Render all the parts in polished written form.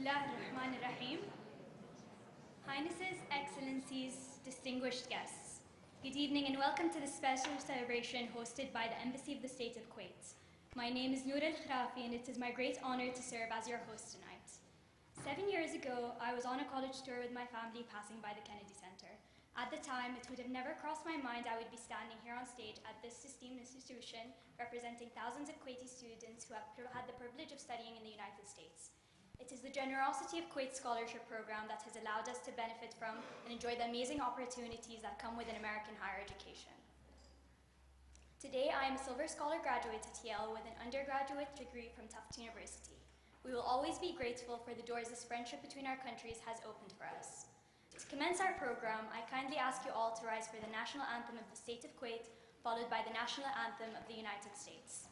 Bismillah ar-Rahman ar-Rahim. Highnesses, Excellencies, distinguished guests, good evening and welcome to the special celebration hosted by the Embassy of the State of Kuwait. My name is Noor al-Khrafi and it is my great honor to serve as your host tonight. 7 years ago, I was on a college tour with my family passing by the Kennedy Center. At the time, it would have never crossed my mind I would be standing here on stage at this esteemed institution representing thousands of Kuwaiti students who have had the privilege of studying in the United States. It is the generosity of Kuwait's scholarship program that has allowed us to benefit from and enjoy the amazing opportunities that come with an American higher education. Today, I am a Silver Scholar graduate at Yale with an undergraduate degree from Tufts University. We will always be grateful for the doors this friendship between our countries has opened for us. To commence our program, I kindly ask you all to rise for the national anthem of the State of Kuwait, followed by the national anthem of the United States.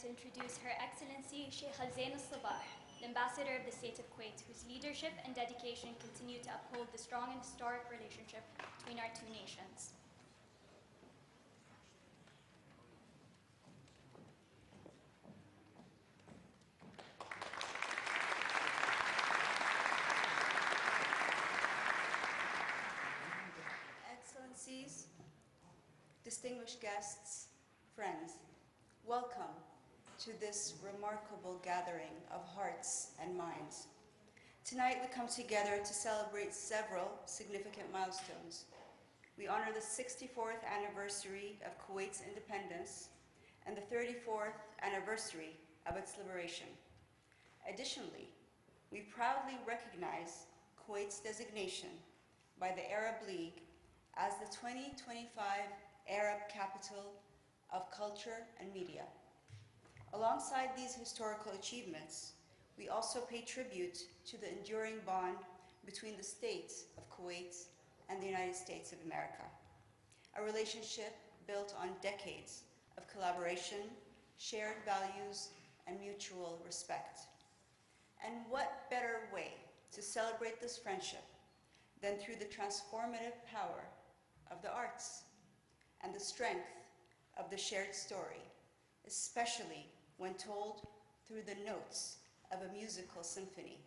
To introduce Her Excellency Sheikh الزين الصباح, the Ambassador of the State of Kuwait, whose leadership and dedication continue to uphold the strong and historic relationship between our two nations. Excellencies, distinguished guests, friends, welcome to this remarkable gathering of hearts and minds. Tonight we come together to celebrate several significant milestones. We honor the 64th anniversary of Kuwait's independence and the 34th anniversary of its liberation. Additionally, we proudly recognize Kuwait's designation by the Arab League as the 2025 Arab Capital of Culture and Media. Alongside these historical achievements, we also pay tribute to the enduring bond between the states of Kuwait and the United States of America, a relationship built on decades of collaboration, shared values, and mutual respect. And what better way to celebrate this friendship than through the transformative power of the arts and the strength of the shared story, especially when told through the notes of a musical symphony.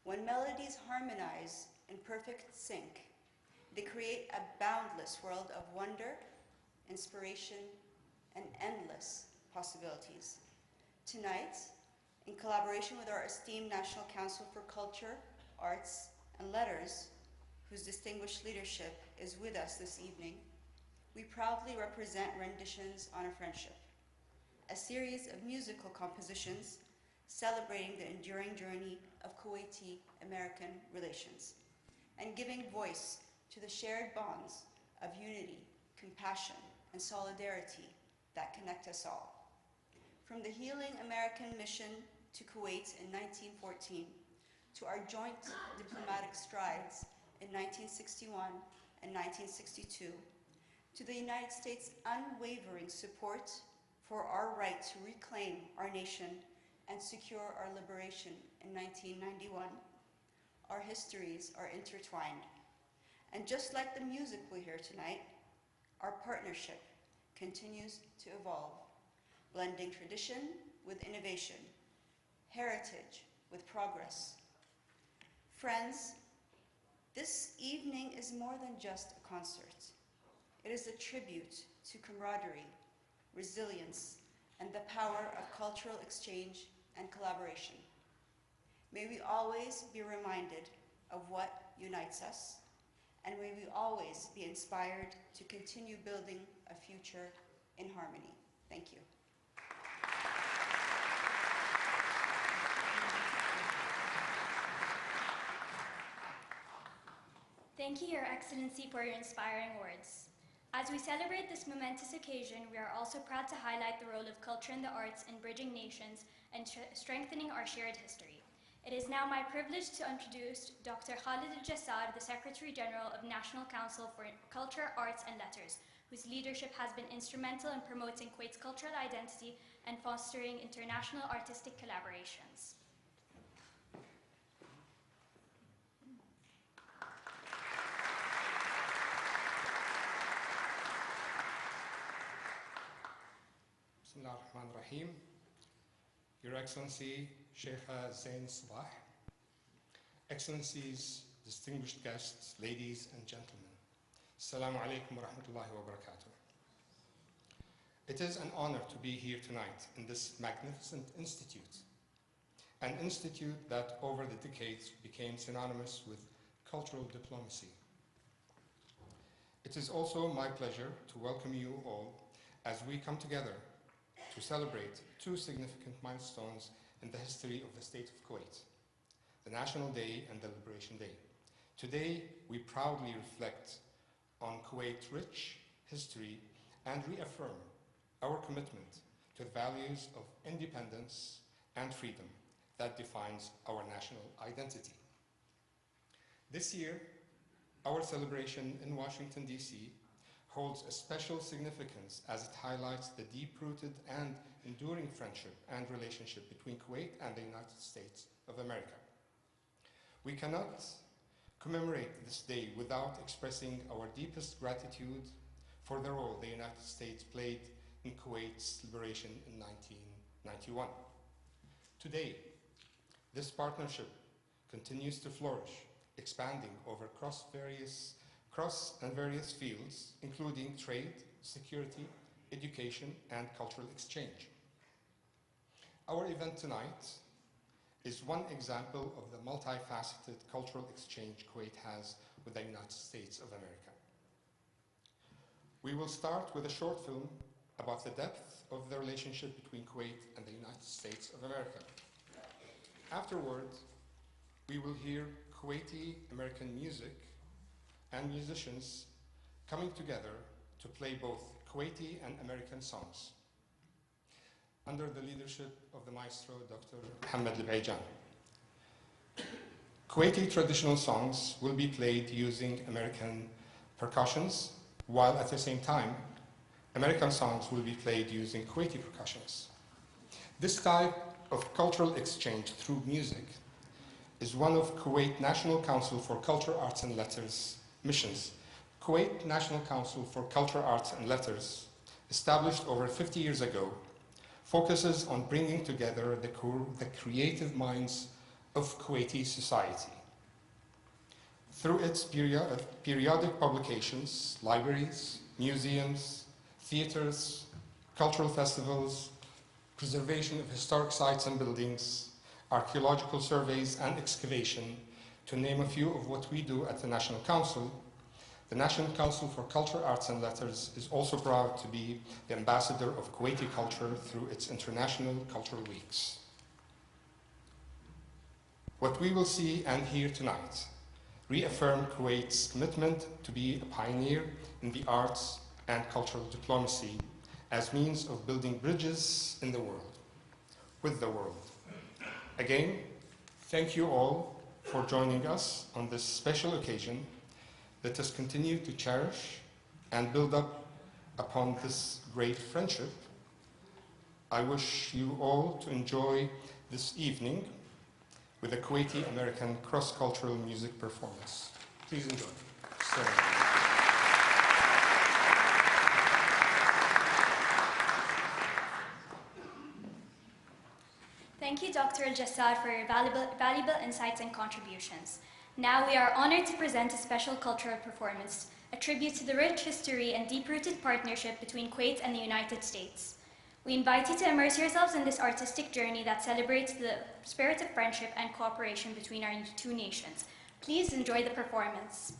When melodies harmonize in perfect sync, they create a boundless world of wonder, inspiration, and endless possibilities. Tonight, in collaboration with our esteemed National Council for Culture, Arts, and Letters, whose distinguished leadership is with us this evening, we proudly represent renditions on a friendship. a series of musical compositions celebrating the enduring journey of Kuwaiti-American relations and giving voice to the shared bonds of unity, compassion, and solidarity that connect us all. From the Healing American Mission to Kuwait in 1914, to our joint diplomatic strides in 1961 and 1962, to the United States' unwavering support for our right to reclaim our nation and secure our liberation in 1991, our histories are intertwined. And just like the music we hear tonight, our partnership continues to evolve, blending tradition with innovation, heritage with progress. Friends, this evening is more than just a concert. It is a tribute to camaraderie, resilience, and the power of cultural exchange and collaboration. May we always be reminded of what unites us, and may we always be inspired to continue building a future in harmony. Thank you. Thank you, Your Excellency, for your inspiring words. As we celebrate this momentous occasion, we are also proud to highlight the role of culture and the arts in bridging nations and strengthening our shared history. It is now my privilege to introduce Dr. Khalid Al-Jassar, the Secretary General of National Council for Culture, Arts and Letters, whose leadership has been instrumental in promoting Kuwait's cultural identity and fostering international artistic collaborations. Bismillah ar-Rahman ar-Rahim. Your Excellency, Sheikha, Zain, الصباح, Excellencies, distinguished guests, ladies and gentlemen, Assalamu alaikum wa rahmatullahi wa barakatuh. It is an honor to be here tonight in this magnificent institute, an institute that over the decades became synonymous with cultural diplomacy. It is also my pleasure to welcome you all as we come together to celebrate two significant milestones in the history of the state of Kuwait, the National Day and the Liberation Day. Today, we proudly reflect on Kuwait's rich history and reaffirm our commitment to the values of independence and freedom that defines our national identity. This year, our celebration in Washington, D.C. holds a special significance as it highlights the deep-rooted and enduring friendship and relationship between Kuwait and the United States of America. We cannot commemorate this day without expressing our deepest gratitude for the role the United States played in Kuwait's liberation in 1991. Today, this partnership continues to flourish, expanding over various fields, including trade, security, education, and cultural exchange. Our event tonight is one example of the multifaceted cultural exchange Kuwait has with the United States of America. We will start with a short film about the depth of the relationship between Kuwait and the United States of America. Afterwards, we will hear Kuwaiti American music and musicians coming together to play both Kuwaiti and American songs under the leadership of the maestro Dr. Mohammed Al-Baijan. Kuwaiti traditional songs will be played using American percussions, while at the same time, American songs will be played using Kuwaiti percussions. This type of cultural exchange through music is one of Kuwait National Council for Culture, Arts and Letters missions. Kuwait National Council for Culture, Arts and Letters, established over 50 years ago, focuses on bringing together the creative minds of Kuwaiti society. Through its periodic publications, libraries, museums, theaters, cultural festivals, preservation of historic sites and buildings, archaeological surveys and excavation, to name a few of what we do at the National Council, The National Council for Culture, Arts and Letters is also proud to be the ambassador of Kuwaiti culture through its International Cultural Weeks. What we will see and hear tonight reaffirm Kuwait's commitment to be a pioneer in the arts and cultural diplomacy as means of building bridges in the world, with the world. Again, thank you all for joining us on this special occasion. Let us continue to cherish and build up upon this great friendship. I wish you all to enjoy this evening with a Kuwaiti American cross-cultural music performance. Please enjoy. Thank you, Dr. Al-Jassar, for your valuable insights and contributions. Now we are honored to present a special cultural performance, a tribute to the rich history and deep-rooted partnership between Kuwait and the United States. We invite you to immerse yourselves in this artistic journey that celebrates the spirit of friendship and cooperation between our two nations. Please enjoy the performance.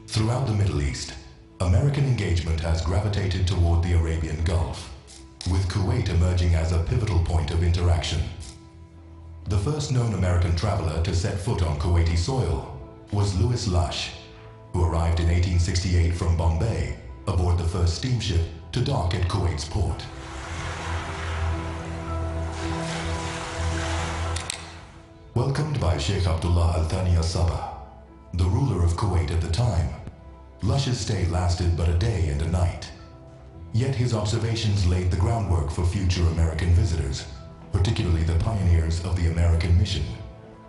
Throughout the Middle East, American engagement has gravitated toward the Arabian Gulf, with Kuwait emerging as a pivotal point of interaction. The first known American traveler to set foot on Kuwaiti soil was Louis Lush, who arrived in 1868 from Bombay aboard the first steamship to dock at Kuwait's port. Welcomed by Sheikh Abdullah Al-Thani Al-Sabah, the ruler of Kuwait at the time, Lush's stay lasted but a day and a night. Yet his observations laid the groundwork for future American visitors, particularly the pioneers of the American mission,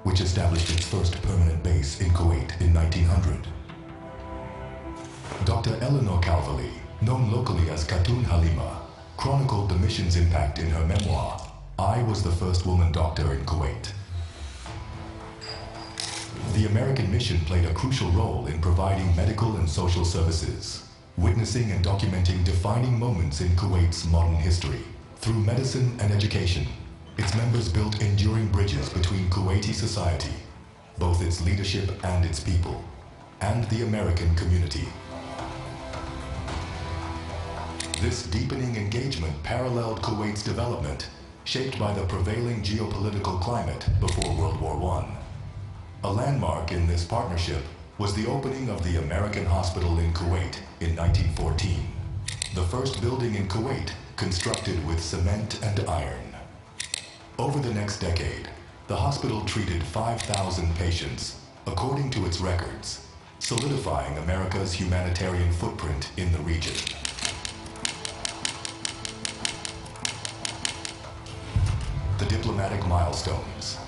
which established its first permanent base in Kuwait in 1900. Dr. Eleanor Calverley, known locally as Khatun Halima, chronicled the mission's impact in her memoir, I Was the First Woman Doctor in Kuwait. The American mission played a crucial role in providing medical and social services, witnessing and documenting defining moments in Kuwait's modern history. Through medicine and education, its members built enduring bridges between Kuwaiti society, both its leadership and its people, and the American community. This deepening engagement paralleled Kuwait's development, shaped by the prevailing geopolitical climate before World War I. A landmark in this partnership was the opening of the American Hospital in Kuwait in 1914, the first building in Kuwait constructed with cement and iron. Over the next decade, the hospital treated 5,000 patients, according to its records, solidifying America's humanitarian footprint in the region. The diplomatic milestones.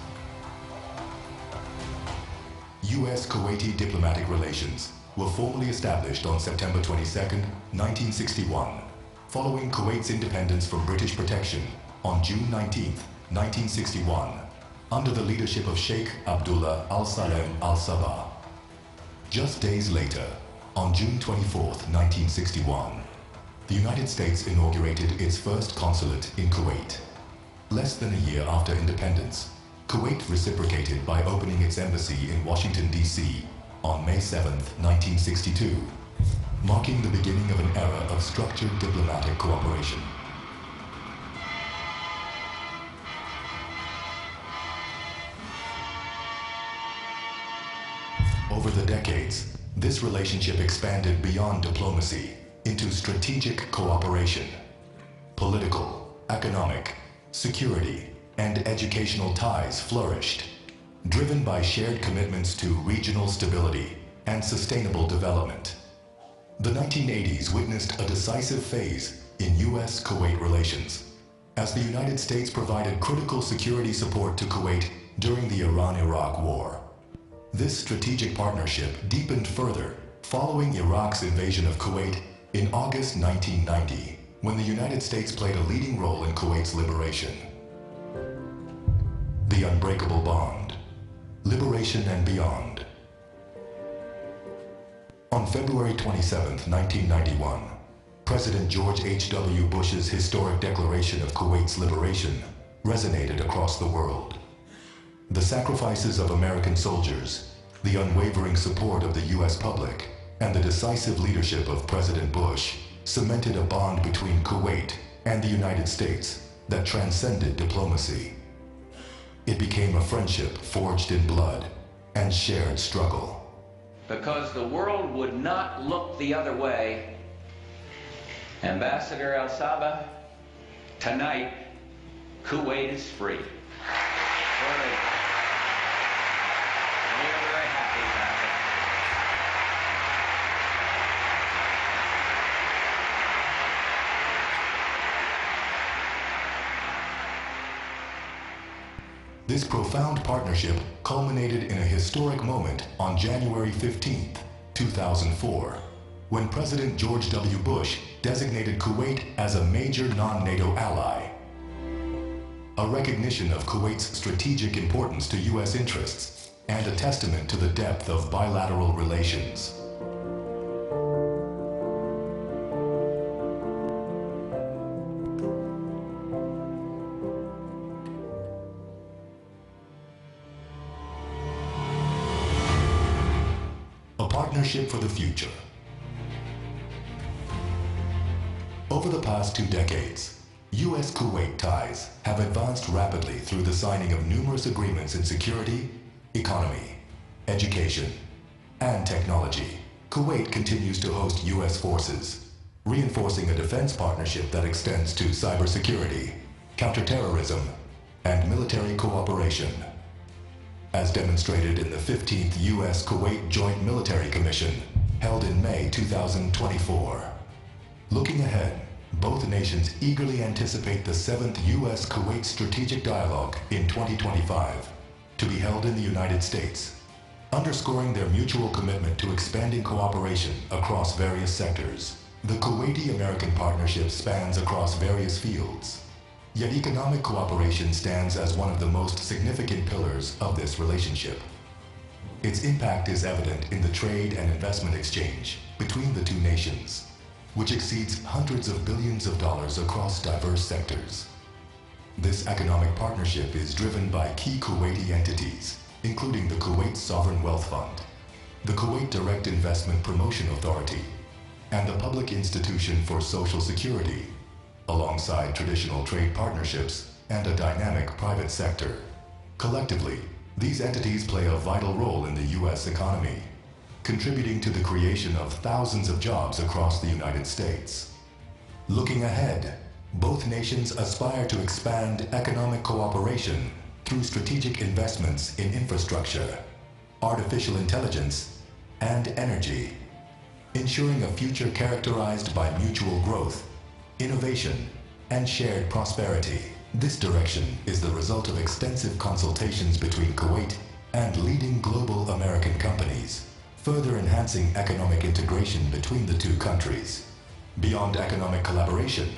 U.S.-Kuwaiti diplomatic relations were formally established on September 22, 1961, following Kuwait's independence from British protection on June 19, 1961, under the leadership of Sheikh Abdullah Al-Salem Al-Sabah. Just days later, on June 24, 1961, the United States inaugurated its first consulate in Kuwait. Less than a year after independence, Kuwait reciprocated by opening its embassy in Washington, D.C. on May 7, 1962, marking the beginning of an era of structured diplomatic cooperation. Over the decades, this relationship expanded beyond diplomacy into strategic cooperation. Political, economic, security, and educational ties flourished, driven by shared commitments to regional stability and sustainable development. The 1980s witnessed a decisive phase in U.S.-Kuwait relations, as the United States provided critical security support to Kuwait during the Iran-Iraq War. This strategic partnership deepened further following Iraq's invasion of Kuwait in August 1990, when the United States played a leading role in Kuwait's liberation. The unbreakable bond. Liberation and beyond. On February 27, 1991, President George H.W. Bush's historic declaration of Kuwait's liberation resonated across the world. The sacrifices of American soldiers, the unwavering support of the U.S. public, and the decisive leadership of President Bush cemented a bond between Kuwait and the United States that transcended diplomacy. It became a friendship forged in blood and shared struggle. Because the world would not look the other way. Ambassador El Saba, tonight, Kuwait is free. We are very happy about it. This profound partnership culminated in a historic moment on January 15, 2004, when President George W. Bush designated Kuwait as a major non-NATO ally. A recognition of Kuwait's strategic importance to U.S. interests and a testament to the depth of bilateral relations. A partnership for the future. Over the past 2 decades, U.S.-Kuwait ties have advanced rapidly through the signing of numerous agreements in security, economy, education, and technology. Kuwait continues to host U.S. forces, reinforcing a defense partnership that extends to cybersecurity, counterterrorism, and military cooperation. As demonstrated in the 15th U.S.-Kuwait Joint Military Commission, held in May 2024. Looking ahead, both nations eagerly anticipate the 7th U.S.-Kuwait Strategic Dialogue in 2025 to be held in the United States, underscoring their mutual commitment to expanding cooperation across various sectors. The Kuwaiti-American partnership spans across various fields, yet economic cooperation stands as one of the most significant pillars of this relationship. Its impact is evident in the trade and investment exchange between the two nations, which exceeds hundreds of billions of dollars across diverse sectors. This economic partnership is driven by key Kuwaiti entities, including the Kuwait Sovereign Wealth Fund, the Kuwait Direct Investment Promotion Authority, and the Public Institution for Social Security, alongside traditional trade partnerships and a dynamic private sector. Collectively, these entities play a vital role in the U.S. economy, contributing to the creation of thousands of jobs across the United States. Looking ahead, both nations aspire to expand economic cooperation through strategic investments in infrastructure, artificial intelligence, and energy, ensuring a future characterized by mutual growth, innovation, and shared prosperity. This direction is the result of extensive consultations between Kuwait and leading global American companies, further enhancing economic integration between the two countries. Beyond economic collaboration,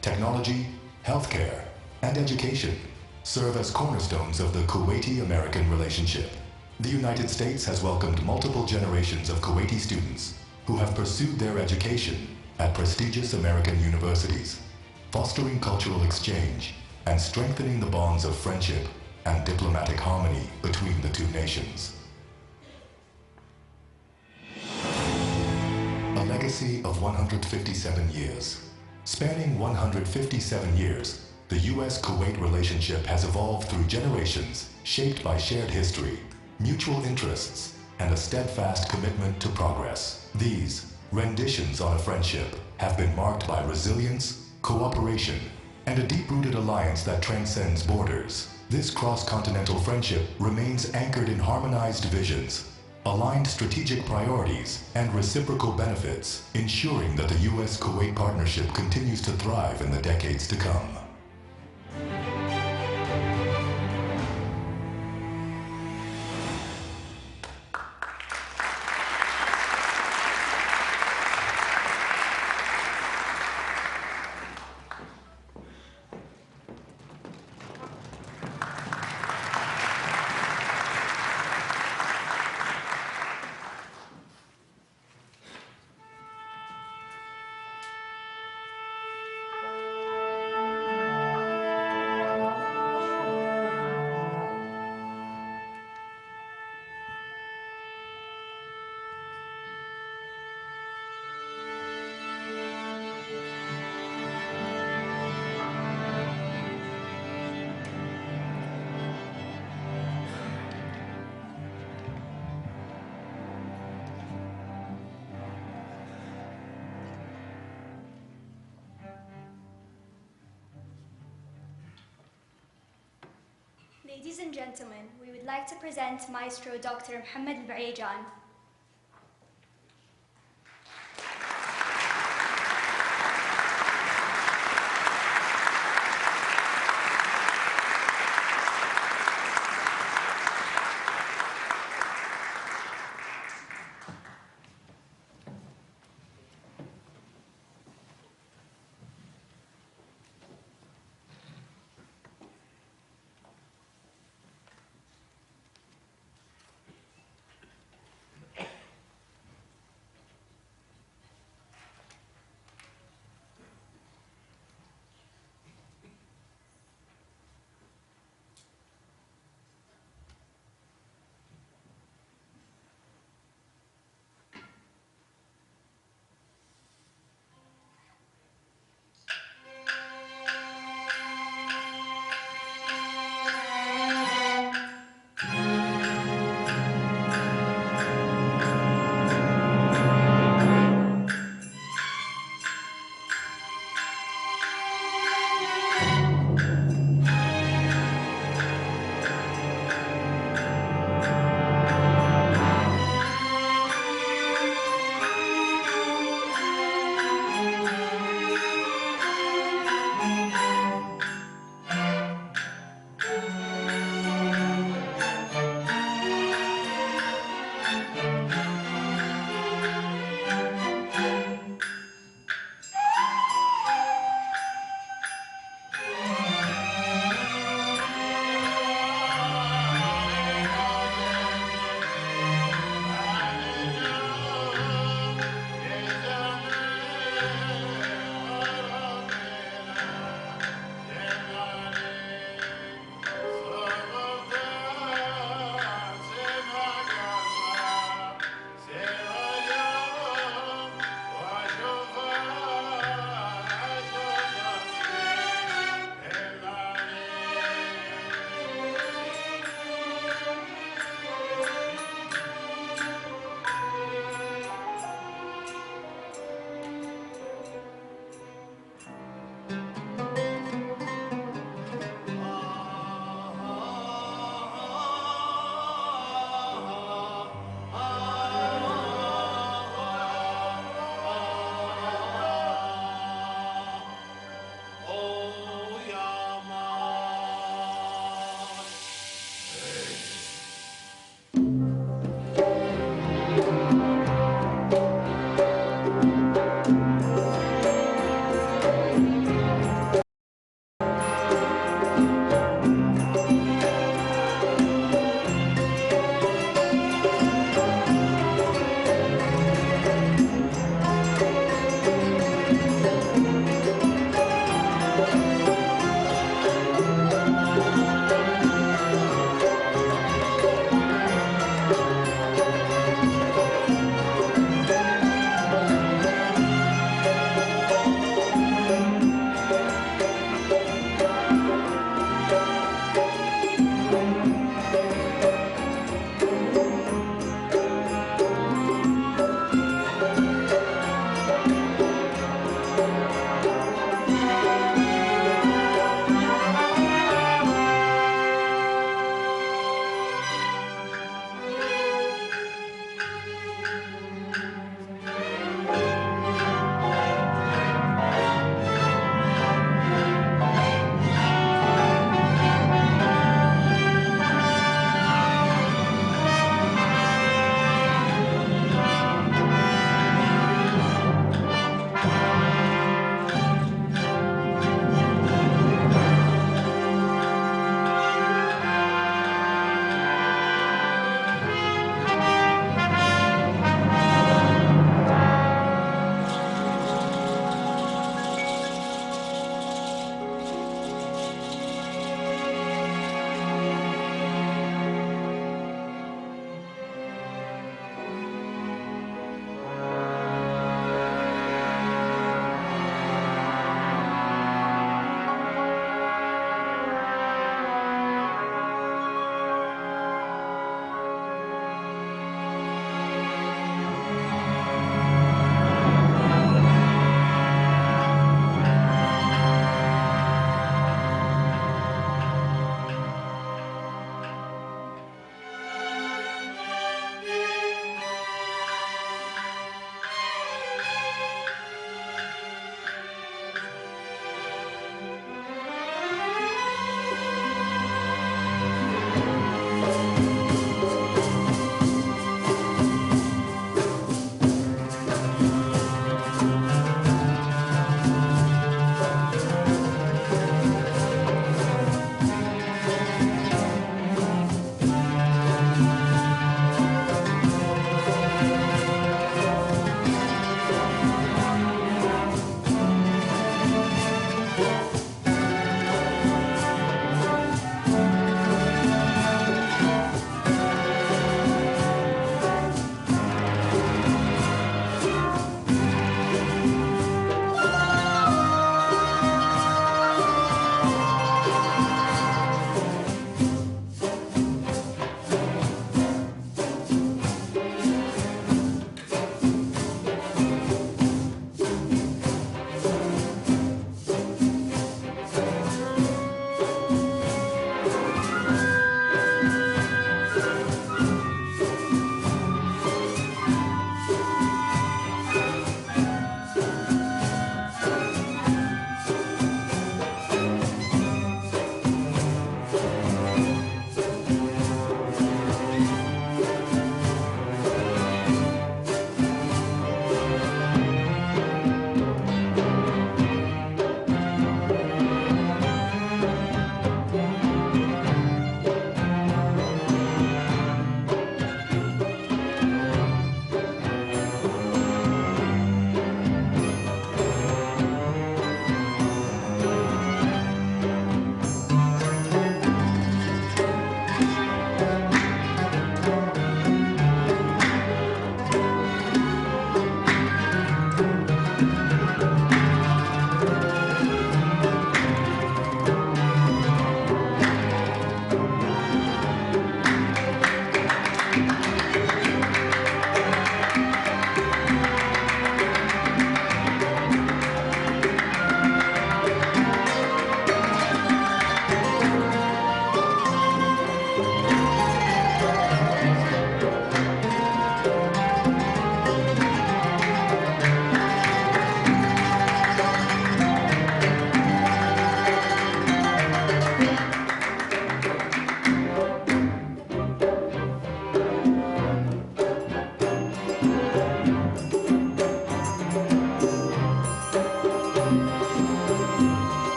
technology, healthcare, and education serve as cornerstones of the Kuwaiti-American relationship. The United States has welcomed multiple generations of Kuwaiti students who have pursued their education at prestigious American universities, fostering cultural exchange and strengthening the bonds of friendship and diplomatic harmony between the two nations. A legacy of 157 years. Spanning 157 years, the U.S.-Kuwait relationship has evolved through generations, shaped by shared history, mutual interests, and a steadfast commitment to progress. These renditions on a friendship have been marked by resilience, cooperation, and a deep-rooted alliance that transcends borders. This cross-continental friendship remains anchored in harmonized visions, aligned strategic priorities, and reciprocal benefits, ensuring that the U.S.-Kuwait partnership continues to thrive in the decades to come. Ladies and gentlemen, we would like to present Maestro Dr. Mohammed Al-Baejan.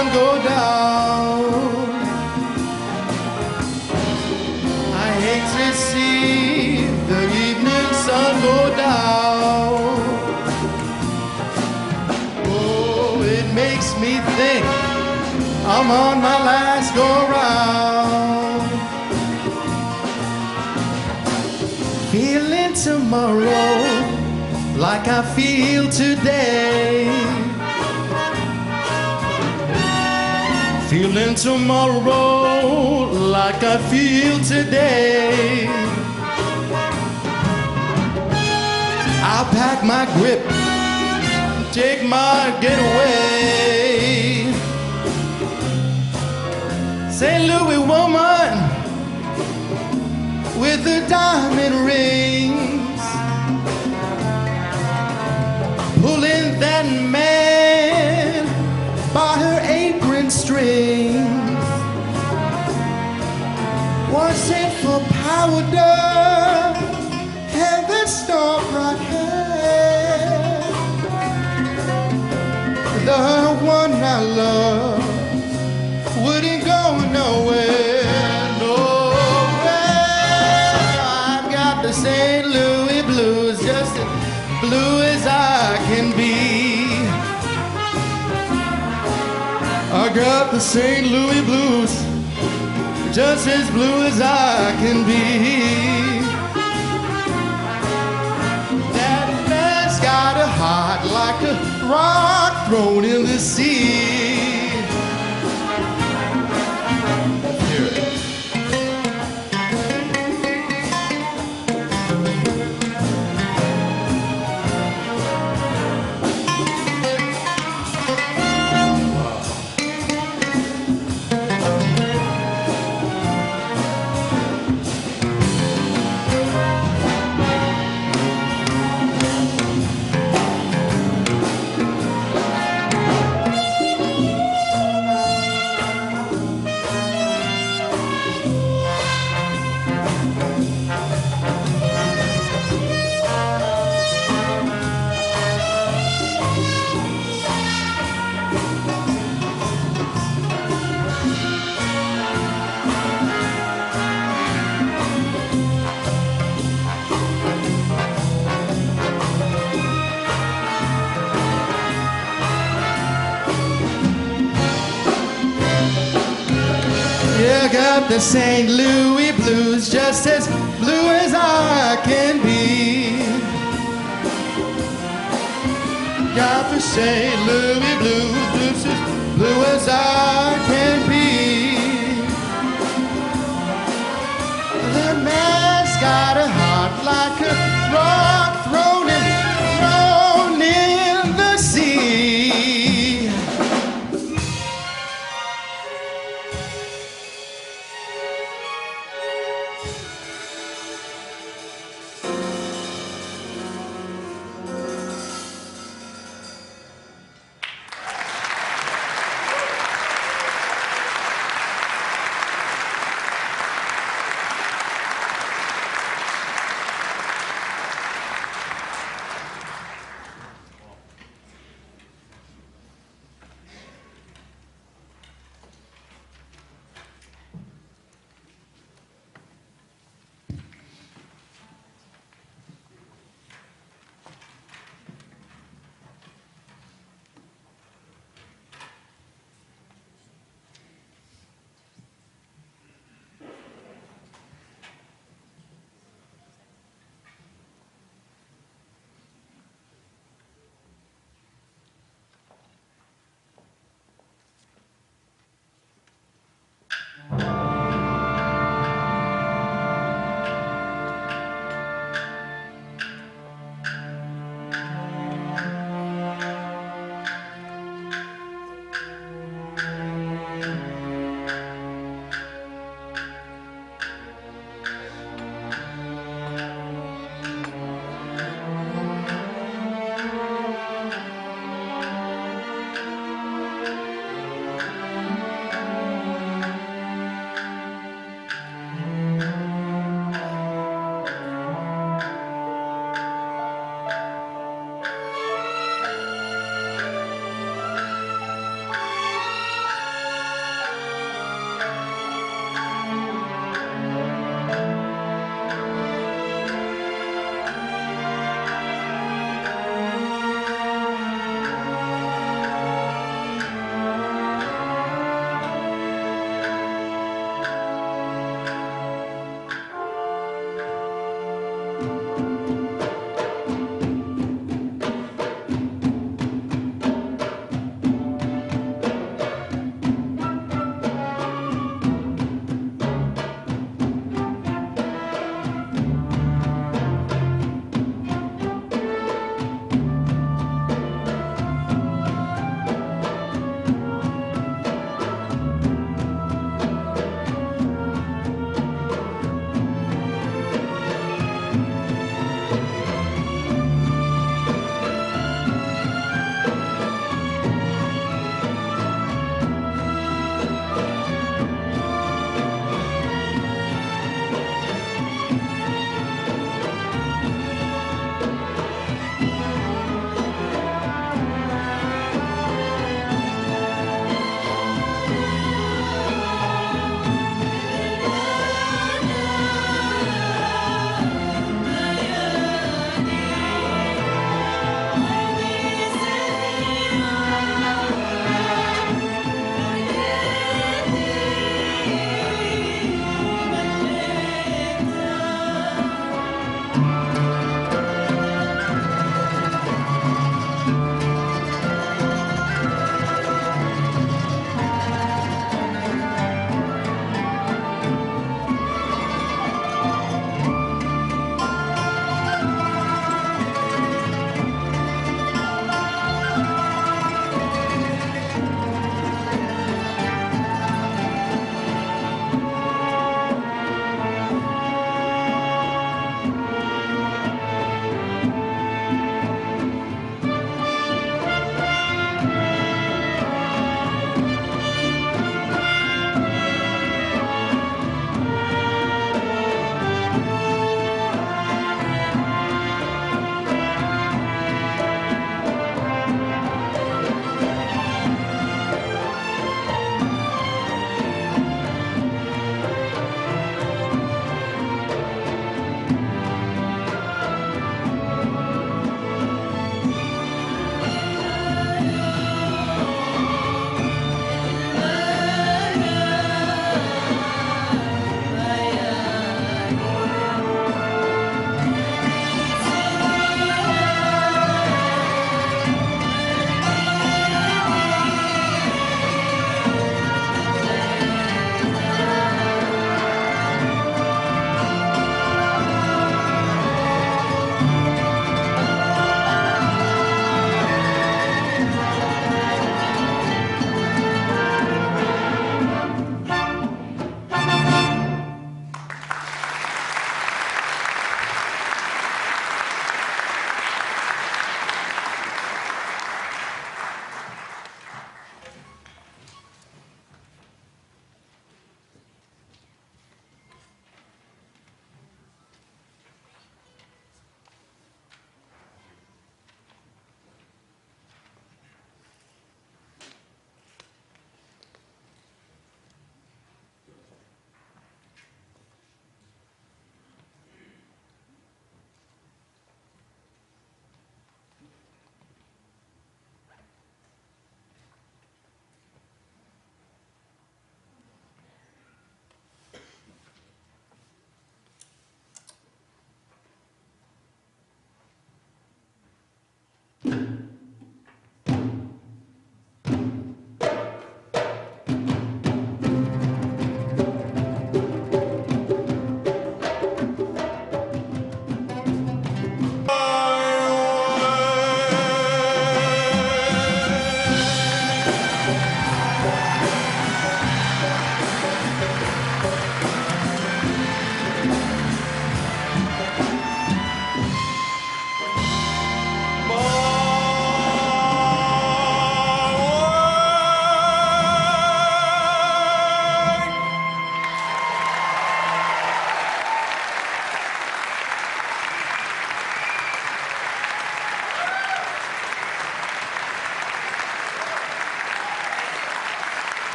sun go down. I hate to see the evening sun go down. Oh, it makes me think I'm on my last go round. Feeling tomorrow like I feel today. Feeling tomorrow like I feel today. I'll pack my grip, take my getaway. St. Louis woman with the diamond rings, pulling that man by her apron strings. Was it for powder and the star-bright hair? The one I love wouldn't go nowhere, nowhere. I've got the St. Louis blues, just as blue as I can be. I got the St. Louis blues, just as blue as I can be. That man's got a heart like a rock thrown in the sea. Got the St. Louis blues, just as blue as I can be. Got the St. Louis blues, just as blue as I can be. The man's got a heart like a rock thrown in the sea.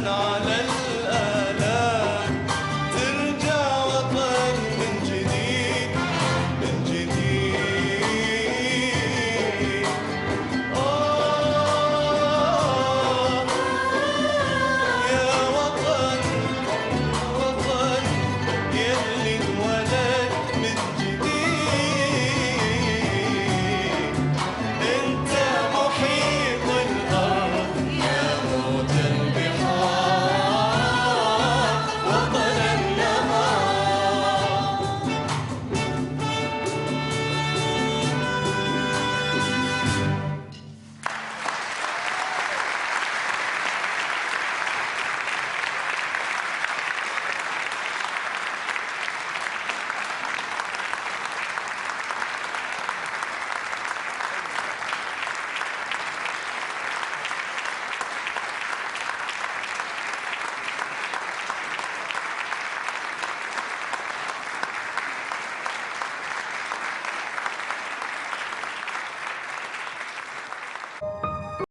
على